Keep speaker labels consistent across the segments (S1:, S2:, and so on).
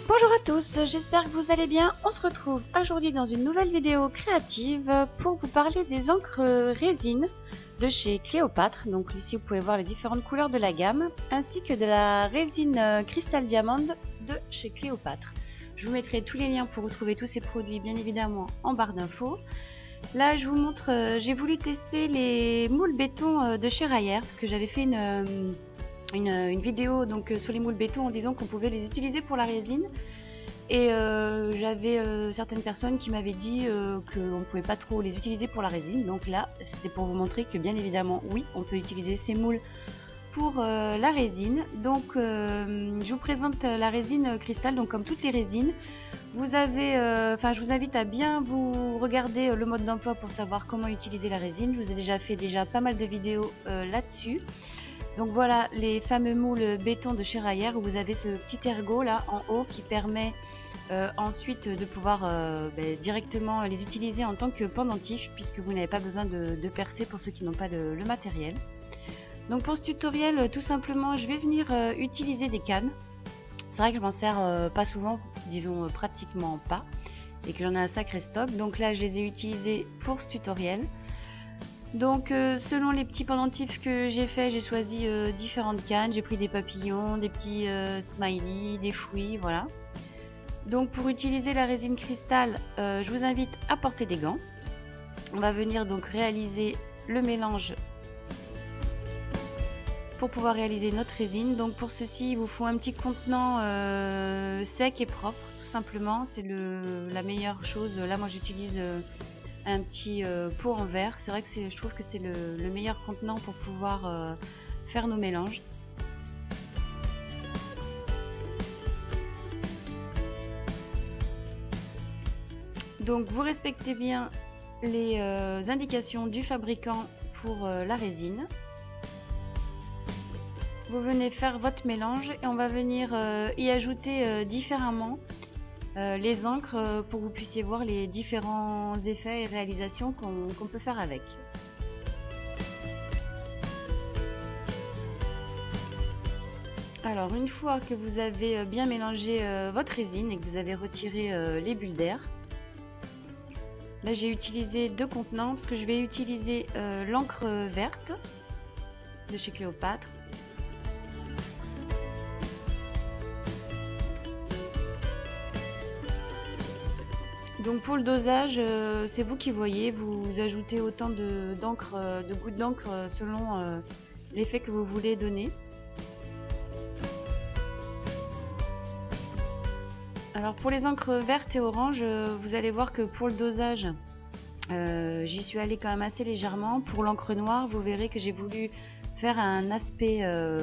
S1: Bonjour à tous, j'espère que vous allez bien. On se retrouve aujourd'hui dans une nouvelle vidéo créative pour vous parler des encres résine de chez Cléopâtre. Donc ici vous pouvez voir les différentes couleurs de la gamme, ainsi que de la résine Crystal Diamond de chez Cléopâtre. Je vous mettrai tous les liens pour retrouver tous ces produits bien évidemment en barre d'infos. Là je vous montre, j'ai voulu tester les moules béton de chez Rayer parce que j'avais fait une vidéo donc sur les moules béton en disant qu'on pouvait les utiliser pour la résine et j'avais certaines personnes qui m'avaient dit qu'on ne pouvait pas trop les utiliser pour la résine. Donc là c'était pour vous montrer que bien évidemment oui, on peut utiliser ces moules pour la résine. Donc je vous présente la résine cristal. Donc comme toutes les résines, vous avez je vous invite à bien vous regarder le mode d'emploi pour savoir comment utiliser la résine. Je vous ai déjà fait pas mal de vidéos là-dessus. Donc voilà les fameux moules béton de chez Rayer où vous avez ce petit ergot là en haut qui permet ensuite de pouvoir directement les utiliser en tant que pendentif, puisque vous n'avez pas besoin de percer pour ceux qui n'ont pas le matériel. Donc pour ce tutoriel, tout simplement je vais venir utiliser des cannes. C'est vrai que je m'en sers pas souvent, disons pratiquement pas, et que j'en ai un sacré stock. Donc là je les ai utilisés pour ce tutoriel. Donc selon les petits pendentifs que j'ai fait, j'ai choisi différentes cannes. J'ai pris des papillons, des petits smileys, des fruits, voilà. Donc pour utiliser la résine cristal, je vous invite à porter des gants. On va venir donc réaliser le mélange pour pouvoir réaliser notre résine. Donc pour ceci, il vous faut un petit contenant sec et propre, tout simplement. C'est la meilleure chose. Là, moi j'utilise un petit pot en verre. C'est vrai que je trouve que c'est le meilleur contenant pour pouvoir faire nos mélanges. Donc vous respectez bien les indications du fabricant pour la résine. Vous venez faire votre mélange et on va venir y ajouter différemment les encres pour que vous puissiez voir les différents effets et réalisations qu'on peut faire avec. Alors une fois que vous avez bien mélangé votre résine et que vous avez retiré les bulles d'air, là j'ai utilisé deux contenants parce que je vais utiliser l'encre verte de chez Cléopâtre. Donc pour le dosage, c'est vous qui voyez, vous ajoutez autant de gouttes d'encre selon l'effet que vous voulez donner. Alors pour les encres vertes et oranges, vous allez voir que pour le dosage, j'y suis allée quand même assez légèrement. Pour l'encre noire, vous verrez que j'ai voulu faire un aspect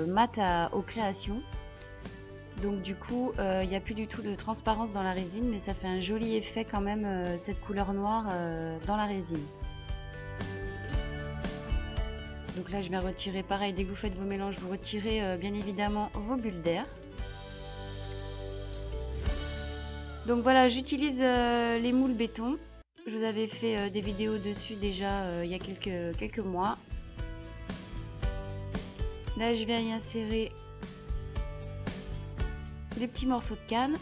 S1: mat aux créations. Donc du coup, il n'y a plus du tout de transparence dans la résine, mais ça fait un joli effet quand même, cette couleur noire dans la résine. Donc là, je vais retirer, pareil, dès que vous faites vos mélanges, vous retirez bien évidemment vos bulles d'air. Donc voilà, j'utilise les moules béton. Je vous avais fait des vidéos dessus déjà il y a quelques mois. Là, je viens y insérer des petits morceaux de canne.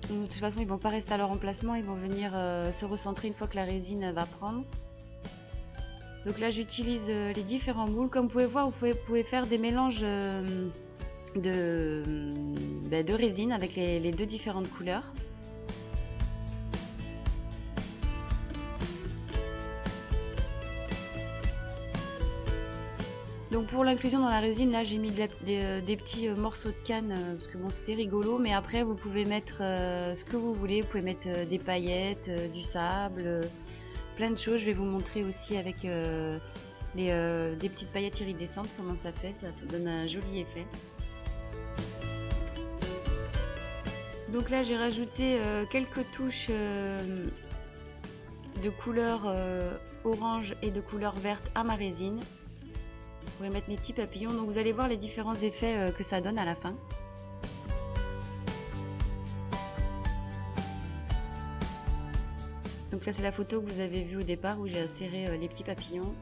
S1: De toute façon ils vont pas rester à leur emplacement, ils vont venir se recentrer une fois que la résine va prendre. Donc là j'utilise les différents moules. Comme vous pouvez voir, vous pouvez faire des mélanges de résine avec les deux différentes couleurs. Donc pour l'inclusion dans la résine, là j'ai mis des petits morceaux de canne parce que bon c'était rigolo, mais après vous pouvez mettre ce que vous voulez, vous pouvez mettre des paillettes, du sable, plein de choses. Je vais vous montrer aussi avec des petites paillettes iridescentes comment ça donne un joli effet. Donc là j'ai rajouté quelques touches de couleur orange et de couleur verte à ma résine. Je pourrais mettre mes petits papillons, donc vous allez voir les différents effets que ça donne à la fin. Donc là c'est la photo que vous avez vue au départ où j'ai inséré les petits papillons.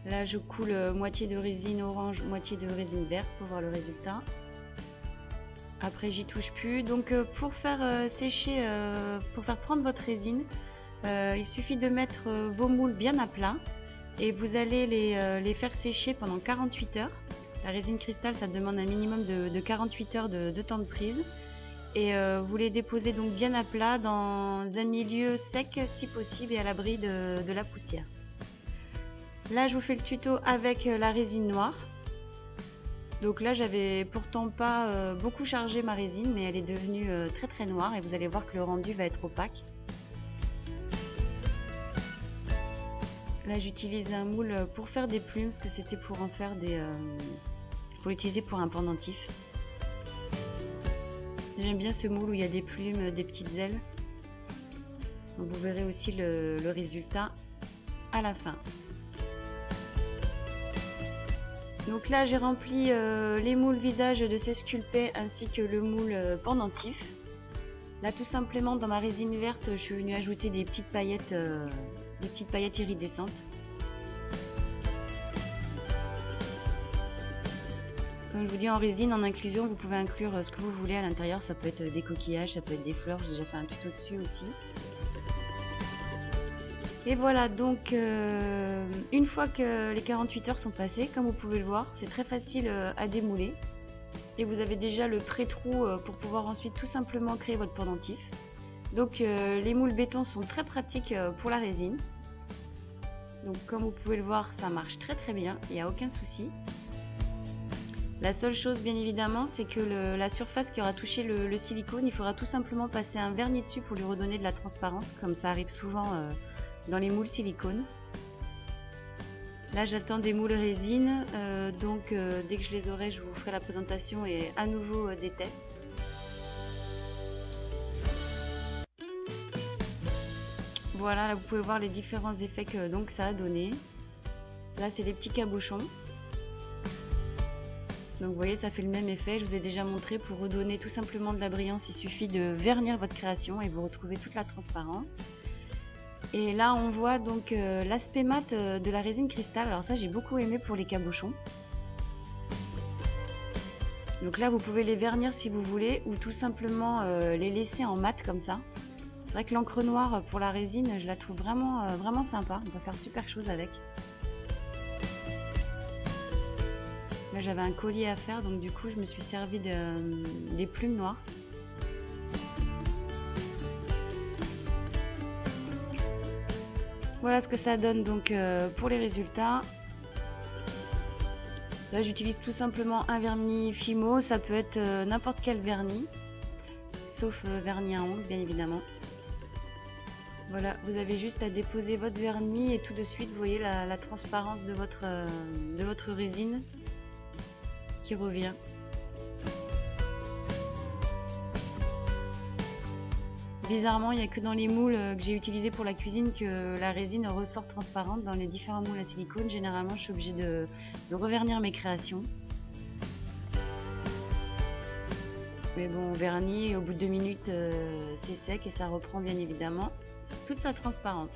S1: Là je coule moitié de résine orange, moitié de résine verte pour voir le résultat. Après j'y touche plus. Donc pour faire sécher, pour faire prendre votre résine, il suffit de mettre vos moules bien à plat et vous allez les faire sécher pendant 48 heures. La résine cristal, ça demande un minimum de 48 heures de temps de prise. Et vous les déposez donc bien à plat dans un milieu sec si possible et à l'abri de la poussière. Là je vous fais le tuto avec la résine noire. Donc là j'avais pourtant pas beaucoup chargé ma résine, mais elle est devenue très très noire et vous allez voir que le rendu va être opaque. Là j'utilise un moule pour faire des plumes parce que c'était pour en faire des... faut l'utiliser pour un pendentif. J'aime bien ce moule où il y a des plumes, des petites ailes. Donc vous verrez aussi le résultat à la fin. Donc là j'ai rempli les moules visage de ces sculptés ainsi que le moule pendentif. Là tout simplement dans ma résine verte je suis venue ajouter des petites paillettes iridescentes. Comme je vous dis, en résine, en inclusion, vous pouvez inclure ce que vous voulez à l'intérieur. Ça peut être des coquillages, ça peut être des fleurs. J'ai déjà fait un tuto dessus aussi. Et voilà, donc une fois que les 48 heures sont passées, comme vous pouvez le voir, c'est très facile à démouler. Et vous avez déjà le pré-trou pour pouvoir ensuite tout simplement créer votre pendentif. Donc les moules béton sont très pratiques pour la résine. Donc comme vous pouvez le voir, ça marche très très bien, il n'y a aucun souci. La seule chose bien évidemment c'est que la surface qui aura touché le silicone, il faudra tout simplement passer un vernis dessus pour lui redonner de la transparence, comme ça arrive souvent dans les moules silicone. Là j'attends des moules résine, donc dès que je les aurai je vous ferai la présentation et à nouveau des tests. Voilà, là vous pouvez voir les différents effets que donc ça a donné. Là c'est des petits cabochons. Donc vous voyez, ça fait le même effet. Je vous ai déjà montré, pour redonner tout simplement de la brillance, il suffit de vernir votre création et vous retrouvez toute la transparence. Et là on voit donc l'aspect mat de la résine cristal. Alors ça j'ai beaucoup aimé pour les cabochons. Donc là vous pouvez les vernir si vous voulez ou tout simplement les laisser en mat comme ça. C'est vrai que l'encre noire pour la résine, je la trouve vraiment, vraiment sympa. On peut faire de super choses avec. Là j'avais un collier à faire, donc du coup je me suis servi des plumes noires. Voilà ce que ça donne donc pour les résultats. Là j'utilise tout simplement un vernis Fimo, ça peut être n'importe quel vernis, sauf vernis à ongles bien évidemment. Voilà, vous avez juste à déposer votre vernis et tout de suite vous voyez la transparence de votre résine qui revient. Bizarrement, il n'y a que dans les moules que j'ai utilisés pour la cuisine que la résine ressort transparente. Dans les différents moules à silicone, généralement je suis obligée de revernir mes créations. Mais bon, vernis, au bout de 2 minutes c'est sec et ça reprend bien évidemment toute sa transparence.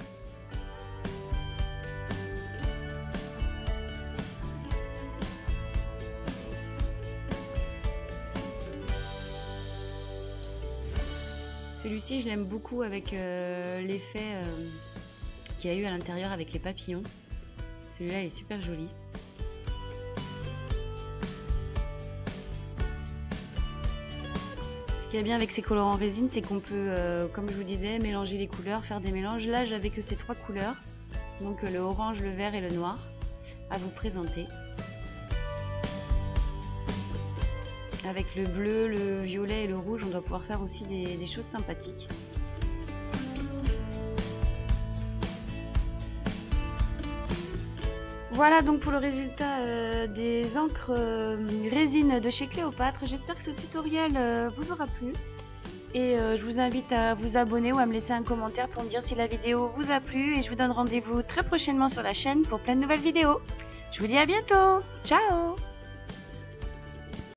S1: Celui-ci je l'aime beaucoup avec l'effet qu'il y a eu à l'intérieur avec les papillons. Celui-là est super joli. Ce qui est bien avec ces colorants résine, c'est qu'on peut, comme je vous disais, mélanger les couleurs, faire des mélanges. Là j'avais que ces 3 couleurs, donc le orange, le vert et le noir à vous présenter. Avec le bleu, le violet et le rouge, on doit pouvoir faire aussi des choses sympathiques. Voilà donc pour le résultat des encres résine de chez Cléopâtre. J'espère que ce tutoriel vous aura plu. Et je vous invite à vous abonner ou à me laisser un commentaire pour me dire si la vidéo vous a plu. Et je vous donne rendez-vous très prochainement sur la chaîne pour plein de nouvelles vidéos. Je vous dis à bientôt. Ciao!